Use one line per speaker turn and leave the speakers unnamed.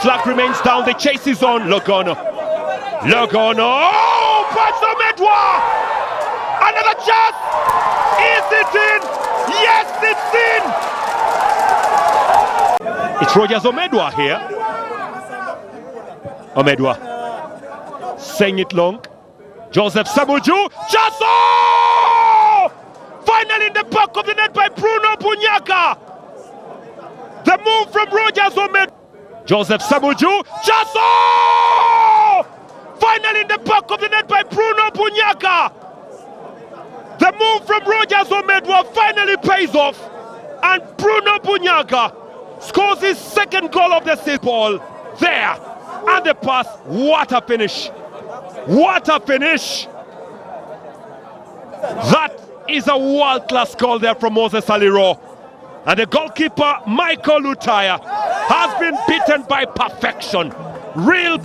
Flag remains down, the chase is on. Logono. Oh, Paso Medwa! Another chance! Is it in? Yes, it's in! It's Rogers Omedwa here. Omedwa saying it long. Joseph Samuju. Chasso! Finally in the back of the net by Bruno Bunyaka. The move from Rogers Omedwa. Joseph Samuju. Chasso! Finally in the back of the net by Bruno Bunyaka. The move from Rogers Omedwa finally pays off. And Bruno Bunyaka scores his second goal of the season. Ball there. And the pass. What a finish. What a finish. That is a world-class goal there from Moses Aliro. And the goalkeeper, Michael Lutaya, has been beaten by perfection. Real